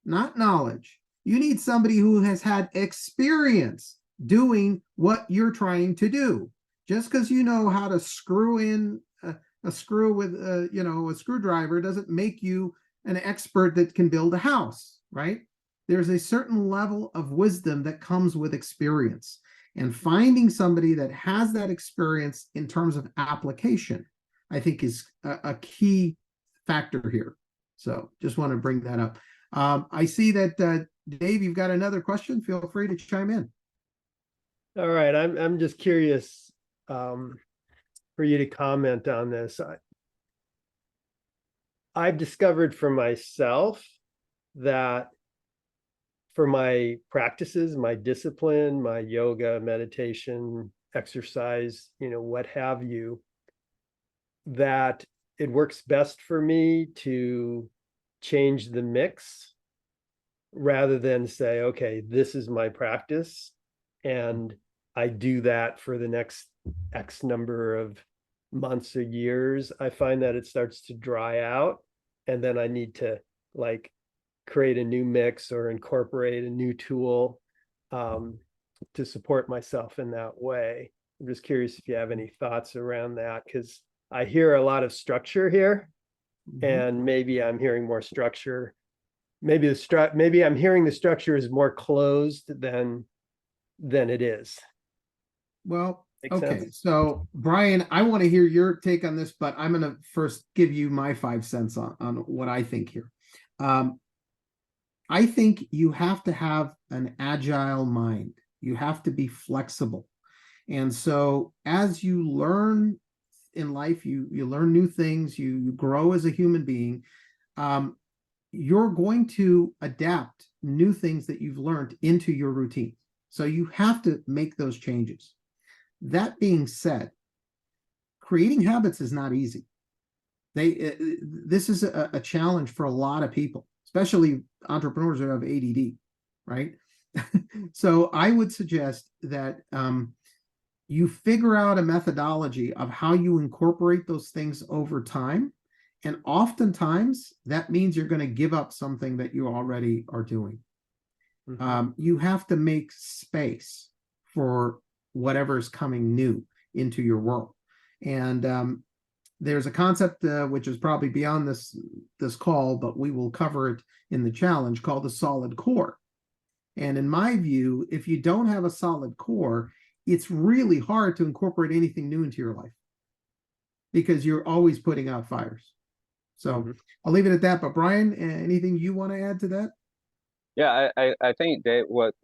S2: not knowledge. You need somebody who has had experience doing what you're trying to do. Just because you know how to screw in a screw with you know, a screwdriver doesn't make you an expert that can build a house, right? There's a certain level of wisdom that comes with experience, and finding somebody that has that experience in terms of application, I think, is a key factor here. So just want to bring that up. I see that Dave, you've got another question. Feel free to chime in.
S5: All right, I'm just curious for you to comment on this. I've discovered for myself that for my practices, my discipline, my yoga, meditation, exercise, you know, what have you, that it works best for me to change the mix rather than say, okay, this is my practice and I do that for the next X number of months or years. I find that it starts to dry out, and then I need to like create a new mix or incorporate a new tool to support myself in that way. I'm just curious if you have any thoughts around that, because I hear a lot of structure here, and maybe I'm hearing more structure. Maybe I'm hearing the structure is more closed than it is.
S2: Well, okay. So Brian, I want to hear your take on this, but I'm going to first give you my 5 cents on what I think here. I think you have to have an agile mind. You have to be flexible. And so as you learn in life, you learn new things, you grow as a human being, you're going to adapt new things that you've learned into your routine. So you have to make those changes. That being said, creating habits is not easy. This is a challenge for a lot of people, especially entrepreneurs who have ADD, right? So I would suggest that you figure out a methodology of how you incorporate those things over time. And oftentimes that means you're going to give up something that you already are doing. You have to make space for whatever's coming new into your world. And there's a concept which is probably beyond this call, but we will cover it in the challenge, called the solid core. And in my view, if you don't have a solid core, it's really hard to incorporate anything new into your life because you're always putting out fires. So I'll leave it at that. But Brian, anything you want to add to that?
S4: Yeah, I think that what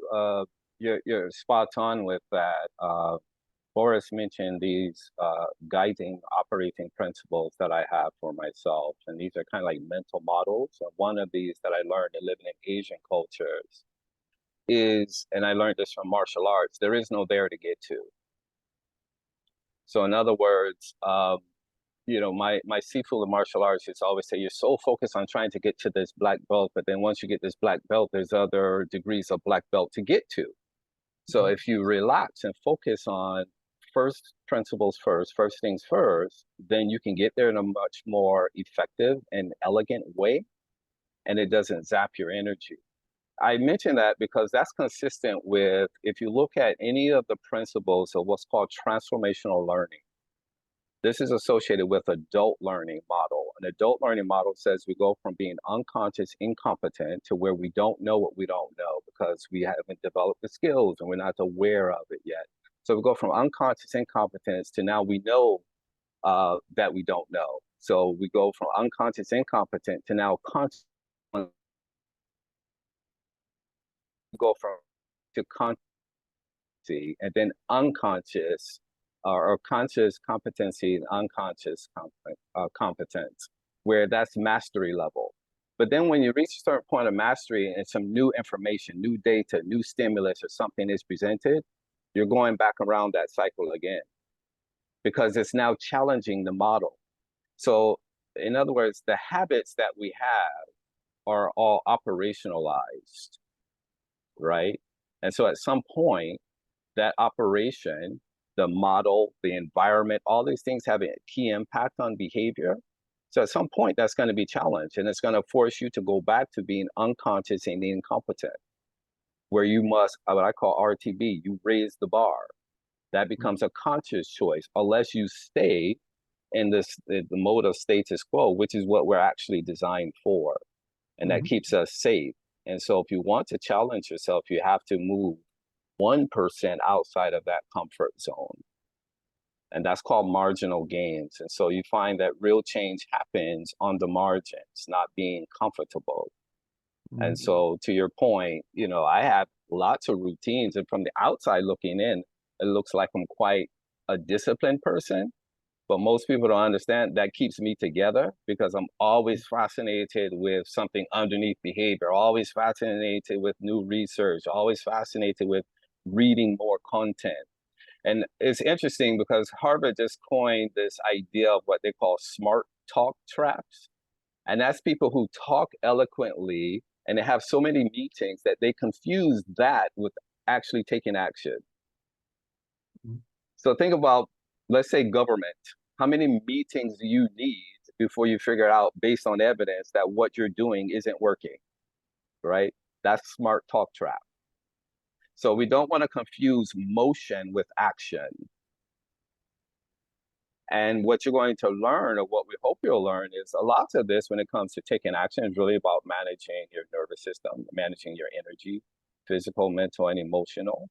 S4: you're spot on with that. Boris mentioned these guiding operating principles that I have for myself, and these are kind of like mental models. And one of these that I learned in living in Asian cultures is, and I learned this from martial arts, there is no there to get to. So in other words, you know, my Sifu in martial arts used to always say, you're so focused on trying to get to this black belt, but then once you get this black belt, there's other degrees of black belt to get to. So if you relax and focus on first principles first things first, then you can get there in a much more effective and elegant way, and it doesn't zap your energy. I mention that because that's consistent with, if you look at any of the principles of what's called transformational learning, this is associated with adult learning model. An adult learning model says we go from being unconscious, incompetent, to where we don't know what we don't know because we haven't developed the skills and we're not aware of it yet. So we go from unconscious incompetence to now we know that we don't know. So we go from unconscious incompetent to now conscious. We go from to conscious and then unconscious, or conscious competency and unconscious competence, where that's mastery level. But then when you reach a certain point of mastery and some new information, new data, new stimulus or something is presented, you're going back around that cycle again because it's now challenging the model. So in other words, the habits that we have are all operationalized, right? And so at some point, that operation, the model, the environment, all these things have a key impact on behavior. So at some point, that's going to be challenged, and it's going to force you to go back to being unconscious and incompetent, where you must, what I call RTB, you raise the bar. That becomes a conscious choice, unless you stay in the mode of status quo, which is what we're actually designed for. And that keeps us safe. And so if you want to challenge yourself, you have to move 1% outside of that comfort zone. And that's called marginal gains. And so you find that real change happens on the margins, not being comfortable. And so to your point, you know, I have lots of routines, and from the outside looking in, it looks like I'm quite a disciplined person. But most people don't understand that keeps me together because I'm always fascinated with something underneath behavior, always fascinated with new research, always fascinated with reading more content. And it's interesting because Harvard just coined this idea of what they call smart talk traps. And that's people who talk eloquently and they have so many meetings that they confuse that with actually taking action. So think about, let's say, government. How many meetings do you need before you figure out, based on evidence, that what you're doing isn't working, right? That's smart talk trap. So we don't want to confuse motion with action. And what you're going to learn, or what we hope you'll learn, is a lot of this when it comes to taking action is really about managing your nervous system, managing your energy, physical, mental, and emotional.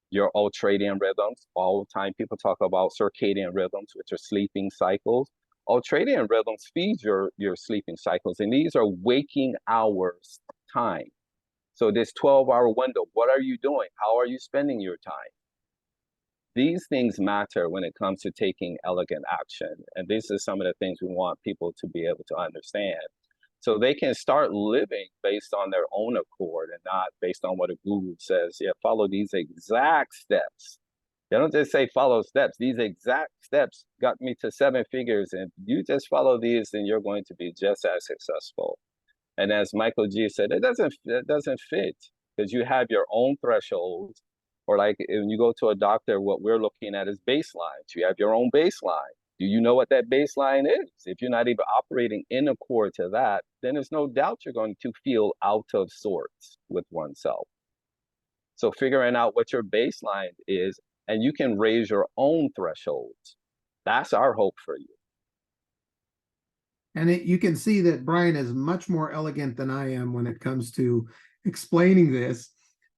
S4: Your ultradian rhythms. All the time people talk about circadian rhythms, which are sleeping cycles. Ultradian rhythms feed your sleeping cycles, and these are waking hours time. So this 12-hour window, what are you doing? How are you spending your time? These things matter when it comes to taking elegant action. And this is some of the things we want people to be able to understand. So they can start living based on their own accord and not based on what a guru says. Yeah, follow these exact steps. They don't just say follow steps. These exact steps got me to 7 figures. And you just follow these and you're going to be just as successful. And as Michael G said, it doesn't fit. because you have your own thresholds. Or like when you go to a doctor, what we're looking at is baselines. You have your own baseline. Do you know what that baseline is? If you're not even operating in accord to that, then there's no doubt you're going to feel out of sorts with oneself. So figuring out what your baseline is, and you can raise your own thresholds. That's our hope for you.
S2: And you can see that Brian is much more elegant than I am when it comes to explaining this.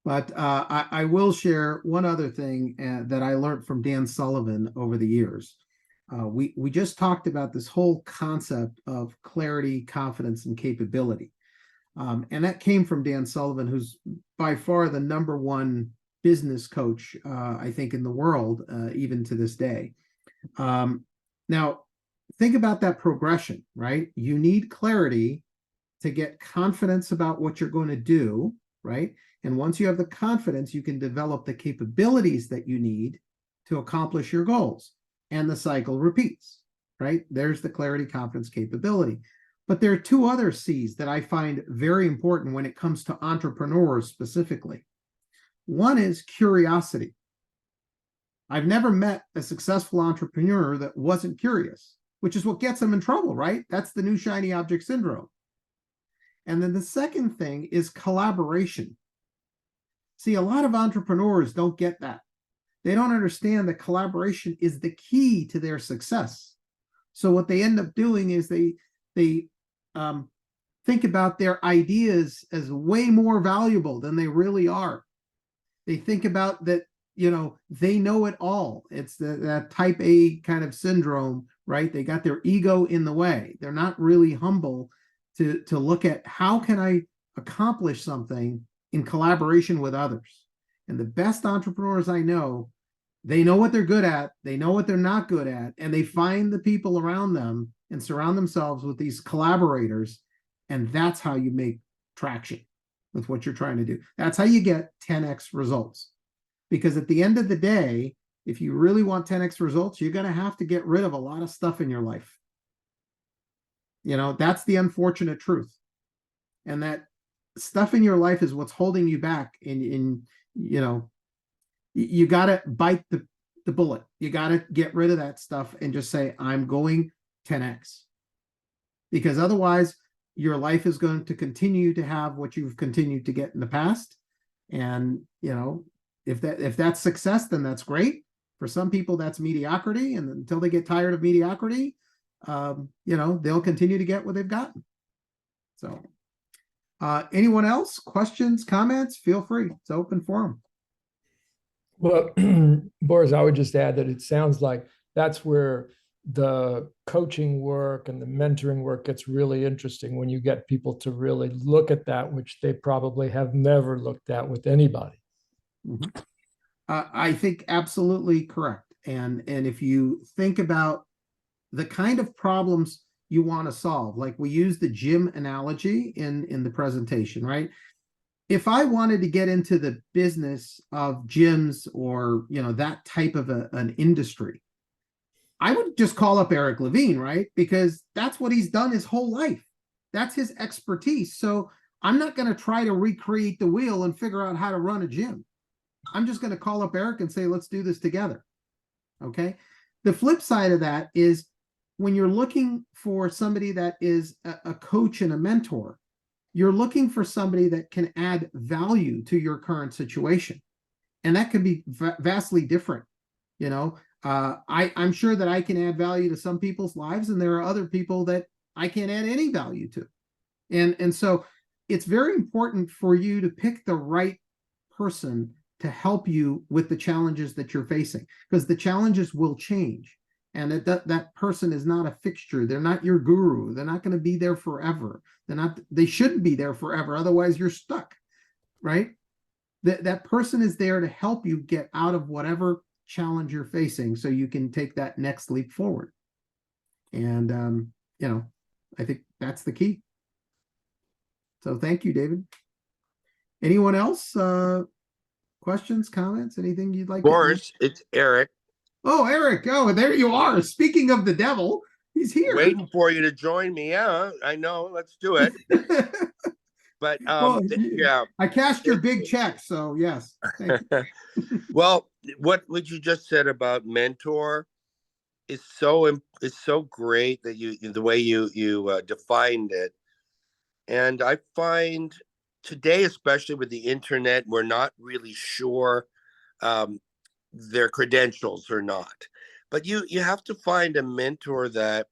S2: But I will share one other thing that I learned from Dan Sullivan over the years. We just talked about this whole concept of clarity, confidence, and capability. And that came from Dan Sullivan, who's by far the #1 business coach, I think, in the world, even to this day. Now, think about that progression, right? You need clarity to get confidence about what you're going to do, right? And once you have the confidence, you can develop the capabilities that you need to accomplish your goals. And the cycle repeats, right? There's the clarity, confidence, capability. But there are 2 other C's that I find very important when it comes to entrepreneurs specifically. One is curiosity. I've never met a successful entrepreneur that wasn't curious, which is what gets them in trouble, right? That's the new shiny object syndrome. And then the second thing is collaboration. See, a lot of entrepreneurs don't get that. They don't understand that collaboration is the key to their success. So what they end up doing is they think about their ideas as way more valuable than they really are. They think about that, they know it all. It's that type A kind of syndrome, right? They got their ego in the way. They're not really humble to look at how can I accomplish something in collaboration with others. And the best entrepreneurs I know, they know what they're good at, they know what they're not good at, and they find the people around them and surround themselves with these collaborators. And that's how you make traction with what you're trying to do. That's how you get 10x results. Because at the end of the day, if you really want 10x results, you're going to have to get rid of a lot of stuff in your life. That's the unfortunate truth. And that stuff in your life is what's holding you back. And you got to bite the bullet. You got to get rid of that stuff and just say, I'm going 10x. Because otherwise, your life is going to continue to have what you've continued to get in the past. And, if that's success, then that's great. For some people, that's mediocrity. And until they get tired of mediocrity, they'll continue to get what they've gotten. So anyone else? Questions, comments? Feel free. It's open forum.
S7: Well, Boris, I would just add that it sounds like that's where the coaching work and the mentoring work gets really interesting, when you get people to really look at that, which they probably have never looked at with anybody.
S2: Mm-hmm. I think absolutely correct. And if you think about the kind of problems you want to solve, like we use the gym analogy in the presentation, right? If I wanted to get into the business of gyms or, that type of an industry, I would just call up Eric Levine, right? Because that's what he's done his whole life. That's his expertise. So I'm not going to try to recreate the wheel and figure out how to run a gym. I'm just going to call up Eric and say, let's do this together. Okay. The flip side of that is when you're looking for somebody that is a coach and a mentor, you're looking for somebody that can add value to your current situation. And that could be vastly different. I'm sure that I can add value to some people's lives, and there are other people that I can't add any value to. And so it's very important for you to pick the right person to help you with the challenges that you're facing, because the challenges will change. And that person is not a fixture. They're not your guru. They're not going to be there forever. They shouldn't be there forever. Otherwise you're stuck, right? That person is there to help you get out of whatever challenge you're facing so you can take that next leap forward. And, I think that's the key. So thank you, David. Anyone else? Questions, comments, anything you'd like
S8: Boris,
S2: to add?
S8: it's Eric.
S2: Oh, Eric. Oh, there you are. Speaking of the devil, he's here.
S8: Waiting for you to join me. Yeah, I know. Let's do it. But
S2: Well,
S8: yeah.
S2: I cashed your big check, so yes. Thank you.
S8: Well, what you just said about mentor is so great that the way you defined it. And I find today, especially with the internet, we're not really sure their credentials or not. But you have to find a mentor that,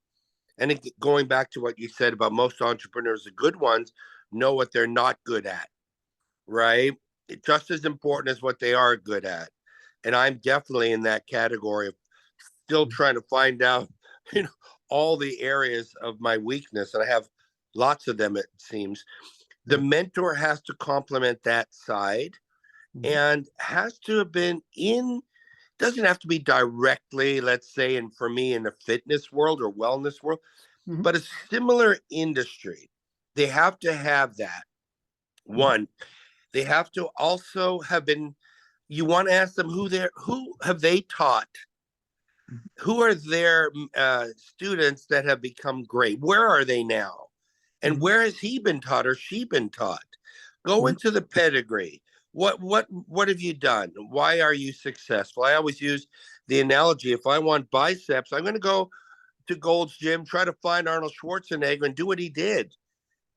S8: and going back to what you said about most entrepreneurs, the good ones know what they're not good at, right? It's just as important as what they are good at. And I'm definitely in that category of still trying to find out, all the areas of my weakness. And I have lots of them, it seems. The mentor has to complement that side and has to have been doesn't have to be directly, let's say, and for me in the fitness world or wellness world, but a similar industry. They have to have that. One, they have to also have been, you want to ask them who have they taught? Who are their students that have become great? Where are they now? And where has he been taught or she been taught? Go into the pedigree. What have you done? Why are you successful? I always use the analogy, if I want biceps, I'm going to go to Gold's Gym, try to find Arnold Schwarzenegger and do what he did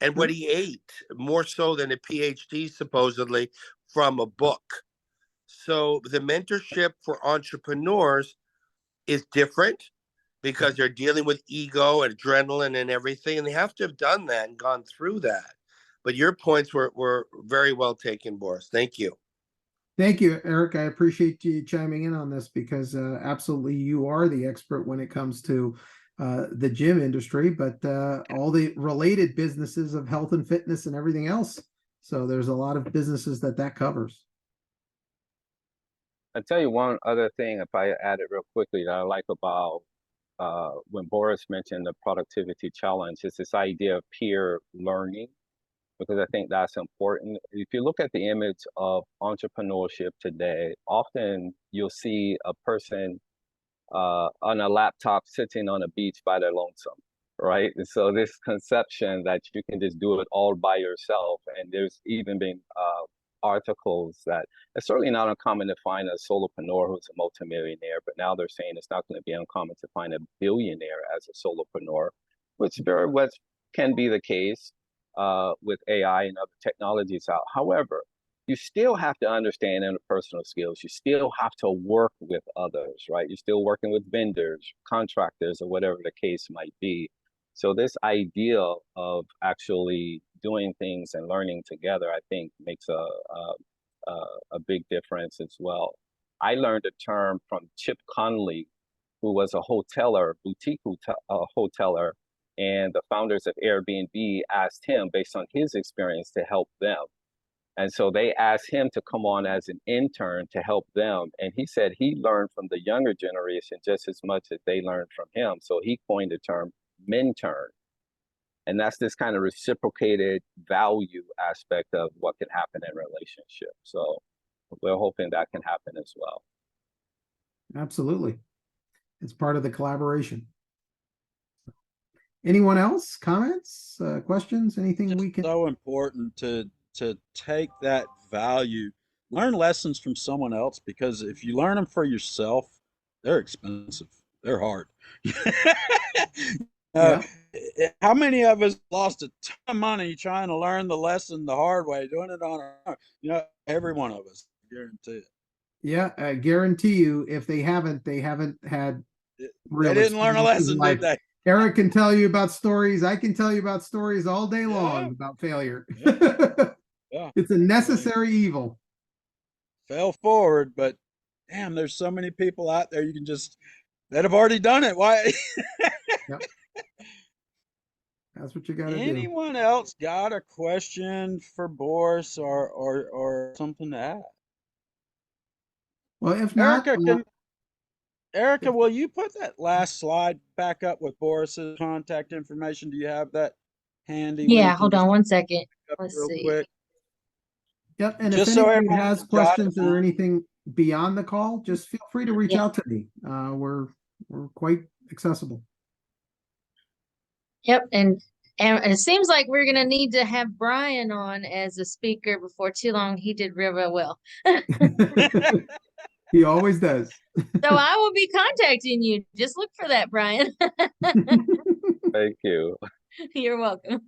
S8: and what he ate, more so than a PhD supposedly from a book. So the mentorship for entrepreneurs is different because they're dealing with ego and adrenaline and everything, and they have to have done that and gone through that. But your points were very well taken, Boris. Thank you.
S2: Thank you, Eric. I appreciate you chiming in on this because absolutely you are the expert when it comes to the gym industry, but all the related businesses of health and fitness and everything else. So there's a lot of businesses that covers.
S4: I'll tell you one other thing, if I add it real quickly, that I like about when Boris mentioned the productivity challenge, is this idea of peer learning, because I think that's important. If you look at the image of entrepreneurship today, often you'll see a person on a laptop sitting on a beach by their lonesome, right? And so this conception that you can just do it all by yourself, and there's even been articles that it's certainly not uncommon to find a solopreneur who's a multimillionaire, but now they're saying it's not going to be uncommon to find a billionaire as a solopreneur, which very much can be the case with AI and other technologies out. However, you still have to understand interpersonal skills. You still have to work with others, right? You're still working with vendors, contractors, or whatever the case might be. So this idea of actually doing things and learning together, I think, makes a big difference as well. I learned a term from Chip Conley, who was a hoteler, boutique hoteler, and the founders of Airbnb asked him, based on his experience, to help them. And so they asked him to come on as an intern to help them. And he said he learned from the younger generation just as much as they learned from him. So he coined the term mentern. And that's this kind of reciprocated value aspect of what can happen in relationships. So we're hoping that can happen as well.
S2: Absolutely. It's part of the collaboration. Anyone else? Comments, questions, anything we can?
S3: So important to take that value, learn lessons from someone else, because if you learn them for yourself, they're expensive. They're hard.
S2: Yeah.
S3: How many of us lost a ton of money trying to learn the lesson the hard way, doing it on our own? Every one of us, I guarantee it.
S2: Yeah, I guarantee you, if they haven't had real
S3: They didn't learn a lesson, did they?
S2: Eric can tell you about stories. I can tell you about stories all day long about failure.
S3: Yeah.
S2: It's a necessary evil.
S3: Fell forward, but damn, there's so many people out there that have already done it. Why?
S2: Yep. That's what you got to do.
S3: Anyone else got a question for Boris or something to add?
S2: Well, if not,
S3: Erica, will you put that last slide back up with Boris's contact information? Do you have that handy?
S1: Yeah, hold on one second. Let's
S3: real
S1: see.
S3: quick.
S2: Yep. And
S3: Just
S2: if
S3: so
S2: anybody
S3: everyone
S2: has
S3: can jot
S2: questions
S3: it
S2: or
S3: down.
S2: anything beyond the call, just feel free to reach
S1: Yeah.
S2: out to me. We're quite accessible.
S1: Yep, and And it seems like we're going to need to have Brian on as a speaker before too long. He did real, real well.
S2: He always does.
S1: So I will be contacting you. Just look for that, Brian.
S4: Thank you.
S1: You're welcome.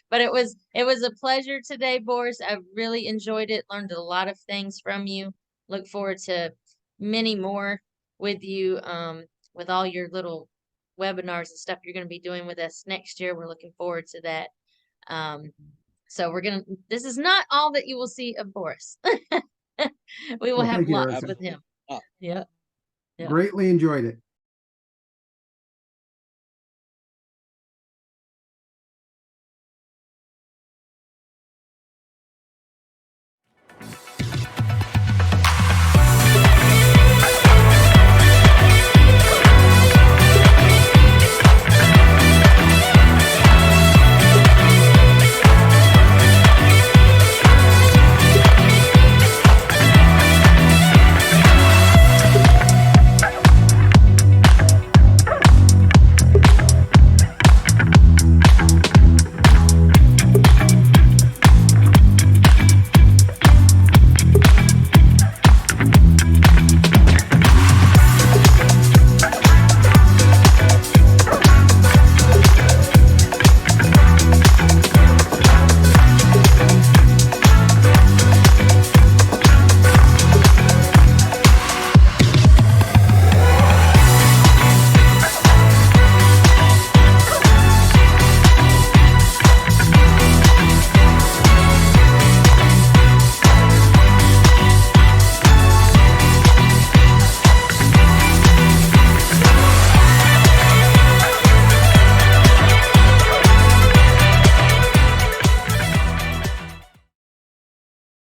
S1: But it was a pleasure today, Boris. I really enjoyed it. Learned a lot of things from you. Look forward to many more with you, with all your little webinars and stuff you're going to be doing with us next year. We're looking forward to that. So this is not all that you will see of Boris. We will
S2: Well,
S1: have
S2: thank you,
S1: lots
S2: Erica.
S1: with him. Yeah. Yeah.
S2: Greatly enjoyed it.